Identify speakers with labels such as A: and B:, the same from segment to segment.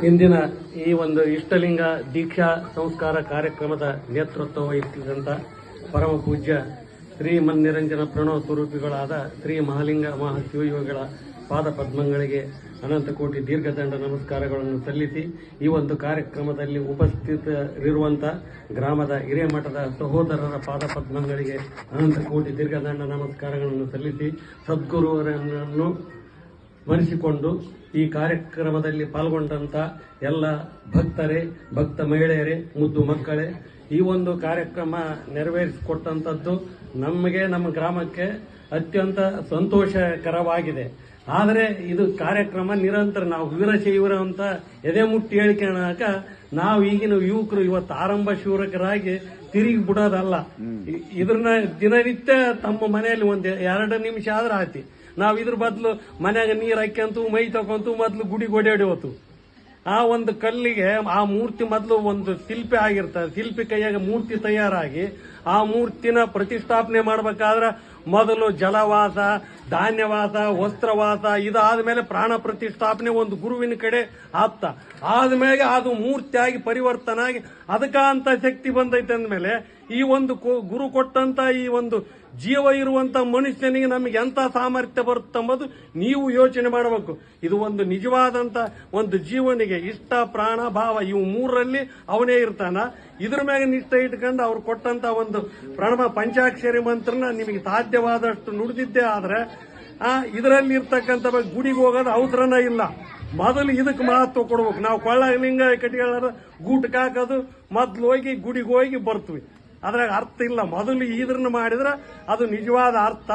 A: ಇಂದಿನ ಈ ಒಂದು ಇಷ್ಟಲಿಂಗ ದೀಕ್ಷಾ ಸಂಸ್ಕಾರ ಕಾರ್ಯಕ್ರಮದ ನೇತೃತ್ವ ವಹಿಸಿದಂತ ಪರಮ ಪೂಜ್ಯ ಶ್ರೀ ಮನ್ನಿರಂಜನ ಪ್ರಣವ ಸ್ವರೂಪಿಗಳಾದ ಶ್ರೀ ಮಹಾಲಿಂಗ ಮಹಾಶಿವಯೋಗಿಗಳ ಪಾದ ಪದ್ಮಗಳಿಗೆ ಅನಂತ ಕೋಟಿ ದೀರ್ಘದಂಡ ನಮಸ್ಕಾರಗಳನ್ನು ಸಲ್ಲಿಸಿ ಈ ಒಂದು ಕಾರ್ಯಕ್ರಮದಲ್ಲಿ ಉಪಸ್ಥಿತರಿರುವಂತಹ ಗ್ರಾಮದ ಹಿರೇಮಠದ ಸಹೋದರರ ಪಾದ ಪದ್ಮಗಳಿಗೆ ಅನಂತ ಕೋಟಿ ದೀರ್ಘದಂಡ ನಮಸ್ಕಾರಗಳನ್ನು ಸಲ್ಲಿಸಿ ಸದ್ಗುರುವರನ್ನು ಸ್ಮರಿಸಿಕೊಂಡು ಈ ಕಾರ್ಯಕ್ರಮದಲ್ಲಿ ಪಾಲ್ಗೊಂಡಂತ ಎಲ್ಲ ಭಕ್ತರೇ, ಭಕ್ತ ಮಹಿಳೆಯರೇ, ಮುದ್ದು ಮಕ್ಕಳೇ, ಈ ಒಂದು ಕಾರ್ಯಕ್ರಮ ನೆರವೇರಿಸಿಕೊಟ್ಟಂಥದ್ದು ನಮಗೆ, ನಮ್ಮ ಗ್ರಾಮಕ್ಕೆ ಅತ್ಯಂತ ಸಂತೋಷಕರವಾಗಿದೆ. ಆದರೆ ಇದು ಕಾರ್ಯಕ್ರಮ ನಿರಂತರ ನಾವು ವೀರಶೈವರ ಅಂತ ಎದೆ ಮುಟ್ಟಿ ಹೇಳಿಕೊಳ್ಳಕ ನಾವು ಈಗಿನ ಯುವಕರು ಇವತ್ತು ಆರಂಭ ಶೂರಕರಾಗಿ ತಿರುಗಿ ಬಿಡೋದಲ್ಲ. ಇದ್ರನ್ನ ದಿನನಿತ್ಯ ತಮ್ಮ ಮನೆಯಲ್ಲಿ ಒಂದು 2 ನಿಮಿಷ ಆದ್ರೆ ಆಯ್ತಿ. ನಾವು ಇದ್ರ ಬದಲು ಮನ್ಯಾಗ ನೀರು ಹಾಕ್ಯಂತು ಮೈ ತಕೊಂತು ಮೊದಲು ಗುಡಿ ಓಡಾಡಿ ಹೋತು. ಆ ಒಂದು ಕಲ್ಲಿಗೆ ಆ ಮೂರ್ತಿ ಮೊದಲು ಒಂದು ಶಿಲ್ಪಿ ಆಗಿರ್ತದೆ. ಶಿಲ್ಪಿ ಕೈಯಾಗ ಮೂರ್ತಿ ತಯಾರಾಗಿ ಆ ಮೂರ್ತಿನ ಪ್ರತಿಷ್ಠಾಪನೆ ಮಾಡಬೇಕಾದ್ರೆ ಮೊದಲು ಜಲವಾಸ, ಧಾನ್ಯವಾಸ, ವಸ್ತ್ರವಾಸ, ಇದಾದ್ಮೇಲೆ ಪ್ರಾಣ ಪ್ರತಿಷ್ಠಾಪನೆ ಒಂದು ಗುರುವಿನ ಕಡೆ ಆದ್ಮೇಲೆ ಅದು ಮೂರ್ತಿಯಾಗಿ ಪರಿವರ್ತನೆ ಆಗಿ ಅದಕ್ಕಂತ ಶಕ್ತಿ ಬಂದೈತೆ ಅಂದ್ಮೇಲೆ ಈ ಒಂದು ಗುರು ಕೊಟ್ಟಂತ ಈ ಒಂದು ಜೀವ ಇರುವಂತ ಮನುಷ್ಯನಿಗೆ ನಮಗೆ ಎಂತ ಸಾಮರ್ಥ್ಯ ಬರುತ್ತಂಬುದು ನೀವು ಯೋಚನೆ ಮಾಡಬೇಕು. ಇದು ಒಂದು ನಿಜವಾದಂತ ಒಂದು ಜೀವನಿಗೆ ಇಷ್ಟ, ಪ್ರಾಣ, ಭಾವ ಇವು 3ರಲ್ಲಿ ಅವನೇ ಇರ್ತಾನ. ಇದ್ರ ಮೇಲೆ ನಿಷ್ಠೆ ಇಟ್ಕೊಂಡು ಅವ್ರು ಕೊಟ್ಟಂತ ಒಂದು ಪ್ರಣವ ಪಂಚಾಕ್ಷರಿ ಮಂತ್ರನ ನಿಮಗೆ ಸಾಧ್ಯವಾದಷ್ಟು ನುಡಿದಿದ್ದೇ ಆದ್ರೆ ಇದರಲ್ಲಿ ಇರ್ತಕ್ಕಂಥ ಗುಡಿಗೆ ಹೋಗೋದು ಅವಸರನ ಇಲ್ಲ. ಮೊದಲು ಇದಕ್ಕೆ ಮಹತ್ವ ಕೊಡ್ಬೇಕು. ನಾವು ಕೊಳ್ಳಲಿಂಗ ಕಟ್ಟಿಗಳ ಗೂಟಕ್ಕೆ ಹಾಕೋದು ಮೊದಲು ಹೋಗಿ ಗುಡಿಗೆ ಹೋಗಿ ಬರ್ತೀವಿ. ಅದ್ರಾಗ ಅರ್ಥ ಇಲ್ಲ. ಮೊದಲು ಇದ್ರನ್ನ ಮಾಡಿದ್ರೆ ಅದು ನಿಜವಾದ ಅರ್ಥ.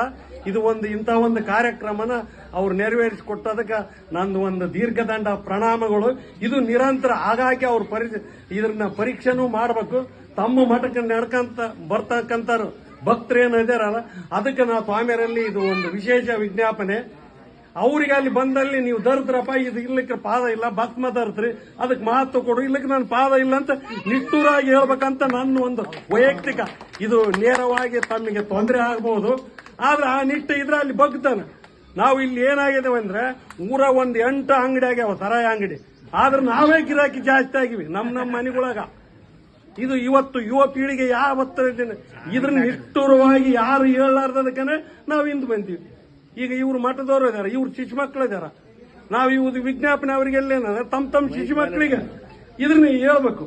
A: ಇದು ಒಂದು ಇಂಥ ಒಂದು ಕಾರ್ಯಕ್ರಮನ ಅವ್ರು ನೆರವೇರಿಸಿಕೊಟ್ಟದಕ್ಕೆ ನಂದು ಒಂದು ದೀರ್ಘದಂಡ ಪ್ರಣಾಮಗಳು. ಇದು ನಿರಂತರ ಆಗಾಗ್ಗೆ ಅವ್ರು ಇದನ್ನ ಪರೀಕ್ಷೆನೂ ಮಾಡಬೇಕು. ತಮ್ಮ ಮಠಕ್ಕೆ ನಡ್ಕಂತ ಬರ್ತಕ್ಕಂಥವ್ರು ಭಕ್ತರೇನು ಇದಾರಲ್ಲ ಅದಕ್ಕೆ ನಾವು ಸ್ವಾಮಿಯರಲ್ಲಿ ಇದು ಒಂದು ವಿಶೇಷ ವಿಜ್ಞಾಪನೆ. ಅವ್ರಿಗೆ ಅಲ್ಲಿ ಬಂದಲ್ಲಿ ನೀವು ಧರಿದ್ರಪ್ಪ, ಇದು ಇರ್ಲಿಕ್ಕೆ ಪಾದ ಇಲ್ಲ, ಭಸ್ಮ ಧರಿಸ್ರಿ, ಅದಕ್ಕೆ ಮಹತ್ವ ಕೊಡು, ಇಲ್ಲಕ್ಕೆ ನನ್ನ ಪಾದ ಇಲ್ಲ ಅಂತ ನಿಷ್ಠುರಾಗಿ ಹೇಳ್ಬೇಕಂತ ನನ್ನ ಒಂದು ವೈಯಕ್ತಿಕ. ಇದು ನೇರವಾಗಿ ತಮಗೆ ತೊಂದರೆ ಆಗಬಹುದು, ಆದ್ರೆ ಆ ನಿಷ್ಠೆ ಇದ್ರೆ ಅಲ್ಲಿ ಬಗ್ತಾನೆ. ನಾವು ಇಲ್ಲಿ ಏನಾಗಿದ್ದೇವೆ ಅಂದ್ರೆ ಊರ ಒಂದು 8 ಅಂಗಡಿ ಆಗ್ಯಾವ, ಸರಾಯಿ ಅಂಗಡಿ. ಆದ್ರೆ ನಾವೇ ಗಿರಾಕಿ ಜಾಸ್ತಿ ಆಗಿವಿ ನಮ್ಮ ಮನೆಗೊಳಗ. ಇದು ಇವತ್ತು ಯುವ ಪೀಳಿಗೆ ಯಾವತ್ತ ಇದ್ರನ್ನ ನಿಷ್ಠುರವಾಗಿ ಯಾರು ಹೇಳಲಾರ್ದದಕ್ಕನೆ ನಾವು ಇಂದು ಬಂದೀವಿ. ಈಗ ಇವ್ರು ಮಠದವರು ಇದಾರೆ, ಇವ್ರು ಶಿಶು ಮಕ್ಕಳು ಇದಾರ. ನಾವು ಇವ್ದು ವಿಜ್ಞಾಪನೆ ಅವರಿಗೆಲ್ಲೇನ ತಮ್ಮ ಶಿಶು ಮಕ್ಕಳಿಗೆ ಇದ್ರನ್ನ ಹೇಳ್ಬೇಕು.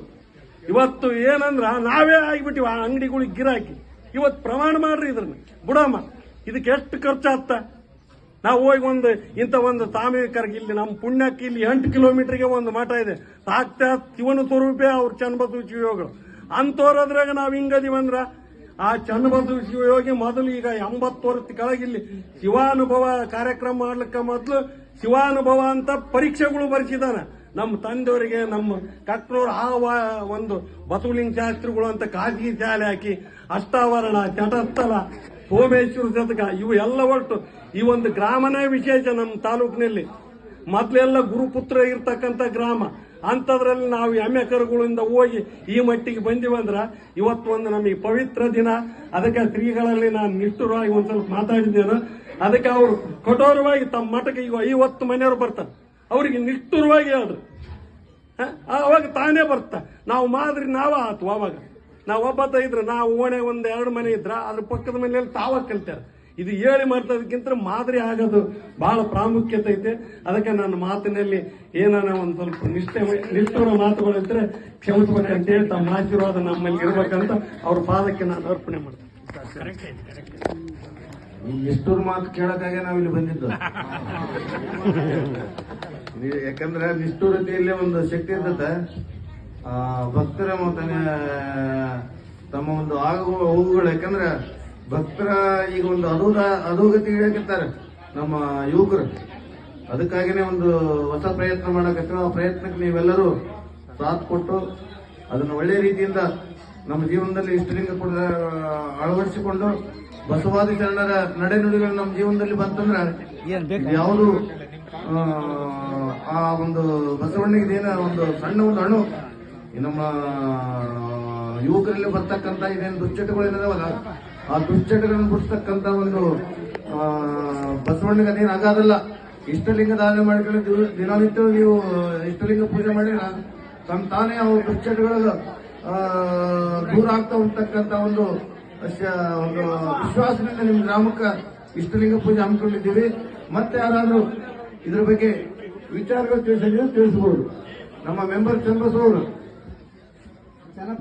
A: ಇವತ್ತು ಏನಂದ್ರ ನಾವೇ ಆಗಿಬಿಟ್ಟಿವಿ ಆ ಅಂಗಡಿಗಳಿಗೆ ಗಿರಾಕಿ. ಇವತ್ತು ಪ್ರಮಾಣ ಮಾಡ್ರಿ, ಇದ್ರನ್ನ ಬುಡಮ್ಮ. ಇದಕ್ಕೆ ಎಷ್ಟು ಖರ್ಚಾಗ್ತ? ನಾವು ಹೋಗಿ ಒಂದು ಇಂಥ ಒಂದು ತಾಮಿಕರಿಗೆ ಇಲ್ಲಿ ನಮ್ಮ ಪುಣ್ಯಕ್ಕೆ ಇಲ್ಲಿ 8 ಕಿಲೋಮೀಟರ್ಗೆ ಒಂದು ಮಠ ಇದೆ. ಸಾಕ್ತಾ ಶಿವನ ಸ್ವರೂಪೇ ಅವ್ರ ಚನ್ನಬಸವ ಶಿವಯೋಗಿಗಳು. ಅಂತೋರದ್ರಾಗ ನಾವು ಹಿಂಗದಿವಂದ್ರ ಆ ಚನ್ನಬಸವ ಶಿವಯೋಗಿ ಮೊದಲು ಈಗ 80 ವರ್ಷದ ಕೆಳಗೆ ಇಲ್ಲಿ ಶಿವಾನುಭವ ಕಾರ್ಯಕ್ರಮ ಮಾಡ್ಲಿಕ್ಕೆ ಮೊದಲು ಶಿವಾನುಭವ ಅಂತ ಪರೀಕ್ಷೆಗಳು ಬರೆಸಿದಾನ ನಮ್ಮ ತಂದೆಯವರಿಗೆ. ನಮ್ಮ ಕಕ್ನೂರು ಒಂದು ಬಸವಲಿಂಗ ಶಾಸ್ತ್ರಿಗಳು ಅಂತ ಖಾಸಗಿ ಶಾಲೆ ಹಾಕಿ ಅಷ್ಟಾವರಣ, ಚಟಸ್ಥಲ, ಸೋಮೇಶ್ವರ ಶತಕ ಇವು ಎಲ್ಲ ಒಟ್ಟು ಈ ಒಂದು ಗ್ರಾಮನೇ ವಿಶೇಷ ನಮ್ಮ ತಾಲೂಕಿನಲ್ಲಿ. ಮೊದಲೆಲ್ಲ ಗುರುಪುತ್ರ ಇರ್ತಕ್ಕಂಥ ಗ್ರಾಮ. ಅಂಥದ್ರಲ್ಲಿ ನಾವು ಎಮ್ಮೆ ಕರುಗಳಿಂದ ಹೋಗಿ ಈ ಮಟ್ಟಿಗೆ ಬಂದಿವಂದ್ರ ಇವತ್ತು ಒಂದು ನಮಗೆ ಪವಿತ್ರ ದಿನ. ಅದಕ್ಕೆ ಶ್ರೀಗಳಲ್ಲಿ ನಾನು ನಿಷ್ಠುರವಾಗಿ ಒಂದ್ ಸ್ವಲ್ಪ ಮಾತಾಡಿದ್ದೇನೆ. ಅದಕ್ಕೆ ಅವರು ಕಠೋರವಾಗಿ ತಮ್ಮ ಮಠಕ್ಕೆ ಈಗ 50 ಮನೆಯವರು ಬರ್ತಾರೆ. ಅವರಿಗೆ ನಿಷ್ಠುರವಾಗಿ ಹೇಳ್ರಿ, ಅವಾಗ ತಾನೇ ಬರ್ತಾ. ನಾವು ಮಾದ್ರಿ ನಾವ ಆತು. ಅವಾಗ ನಾವು ಒಬ್ಬತ್ತ ಇದ್ರೆ ನಾವು ಓಣೆ 1-2 ಮನೆ ಇದ್ರ ಅದ್ರ ಪಕ್ಕದ ಮನೆಯಲ್ಲಿ ತಾವ ಕಲ್ತಾರೆ. ಇದು ಹೇಳಿ ಮಾಡ್ತದಕ್ಕಿಂತ ಮಾದರಿ ಆಗೋದು ಬಹಳ ಪ್ರಾಮುಖ್ಯತೆ ಐತೆ. ಅದಕ್ಕೆ ನನ್ನ ಮಾತಿನಲ್ಲಿ ಏನಾನ ಒಂದು ಸ್ವಲ್ಪ ನಿಷ್ಠುರ ಮಾತುಗಳಿದ್ರೆ ಕ್ಷಮಿಸ್ಬೇಕಂತ ಹೇಳಿ ತಮ್ಮ ಆಶೀರ್ವಾದ ನಮ್ಮಲ್ಲಿ ಇರ್ಬೇಕಂತ ಅವ್ರ ಪಾದಕ್ಕೆ ನಾನು ಅರ್ಪಣೆ ಮಾಡ್ತೇನೆ.
B: ಈ ನಿಷ್ಠುರ ಮಾತು ಕೇಳಕ್ಕಾಗೆ ನಾವಿಲ್ಲಿ ಬಂದಿದ್ದು. ಯಾಕಂದ್ರೆ ನಿಷ್ಠುರತೆಯಲ್ಲೇ ಒಂದು ಶಕ್ತಿ ಇರ್ತದೆ. ಭಕ್ತರ ತಮ್ಮ ಒಂದು ಆಗುವ ಹೋಗುಗಳು. ಯಾಕಂದ್ರೆ ಭಕ್ತರ ಈಗ ಒಂದು ಅಧೋಗತಿ ಇಳಕಿರ್ತಾರೆ ನಮ್ಮ ಯುವಕರು. ಅದಕ್ಕಾಗಿನೇ ಒಂದು ಹೊಸ ಪ್ರಯತ್ನ ಮಾಡಕತ್ತೀವಿ. ಆ ಪ್ರಯತ್ನಕ್ಕೆ ನೀವೆಲ್ಲರೂ ಸಾಥ್ ಕೊಟ್ಟು ಅದನ್ನು ಒಳ್ಳೆ ರೀತಿಯಿಂದ ನಮ್ಮ ಜೀವನದಲ್ಲಿ ಇಷ್ಟಲಿಂಗ ಕೂಡ ಅಳವಡಿಸಿಕೊಂಡು ಬಸವಾದಿ ಶರಣರ ನಡೆನುಡಿಗಳು ನಮ್ಮ ಜೀವನದಲ್ಲಿ ಬಂತಂದ್ರೆ ಯಾವುದು ಆ ಒಂದು ಬಸವಣ್ಣಿಗೆ ಒಂದು ಸಣ್ಣ ಒಂದು ಅಣು ನಮ್ಮ ಯುವಕರಲ್ಲಿ ಬರ್ತಕ್ಕಂಥ ಇದೇನು ದುಶ್ಚಟಗಳೇನದಾವಲ್ಲ ಆ ದುಶ್ಚಟಗಳನ್ನು ಬಿಡಿಸ್ತಕ್ಕಂಥ ಒಂದು ಬಸವಣ್ಣಿಗೆ ಅದೇನು ಆಗೋದಲ್ಲ. ಇಷ್ಟಲಿಂಗ ಧಾರಣೆ ಮಾಡ್ಕೊಂಡು ದಿನನಿತ್ಯ ನೀವು ಇಷ್ಟಲಿಂಗ ಪೂಜೆ ಮಾಡಿದ್ರೆ ತಮ್ಮ ತಾನೇ ಅವು ದುಶ್ಚಟಗಳು ದೂರ ಆಗ್ತಾ ಹೋಗ್ತಕ್ಕಂತ ಒಂದು ವಿಶ್ವಾಸದಿಂದ ನಿಮ್ಮ ಗ್ರಾಮಕ್ಕೆ ಇಷ್ಟಲಿಂಗ ಪೂಜೆ ಹಮ್ಮಿಕೊಂಡಿದ್ದೀವಿ. ಮತ್ತೆ ಯಾರಾದ್ರೂ ಇದ್ರ ಬಗ್ಗೆ ವಿಚಾರಗಳು ತಿಳಿಸಿದ್ರೆ ತಿಳಿಸಬಹುದು. ನಮ್ಮ ಮೆಂಬರ್ ಚನ್ನಬಸವ ಅವರು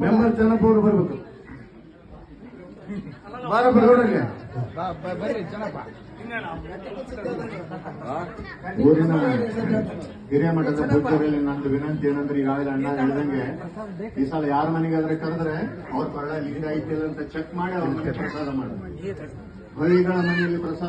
B: ಮೆಂಬರ್ ಚನ್ನಪ್ಪ ಅವರು ಬರಬೇಕು. ಬಾರ ಬರೋರಿಗೆ
C: ಊರಿನ ಹಿರಿಯ ಮಠದ ಪೂಜ್ಯರಲ್ಲಿ ನಂದು ವಿನಂತಿ ಏನಂದ್ರೆ ಈಗಾಗಲೇ ಅಣ್ಣ ಹೇಳಿದಂಗೆ ಈ ಸಲ ಯಾರ ಮನೆಗಾದ್ರೆ ಕರೆದ್ರೆ ಅವ್ರ ಕೊಳ್ಳ ಲಿಂಗ ಐತಿಲ್ಲ ಅಂತ ಚೆಕ್ ಮಾಡಿ ಅವ್ರ ಮನೆ ಪ್ರಸಾದ ಮಾಡಿ. ಹೊಳಿಗಳ ಮನೆಯಲ್ಲಿ ಪ್ರಸಾದ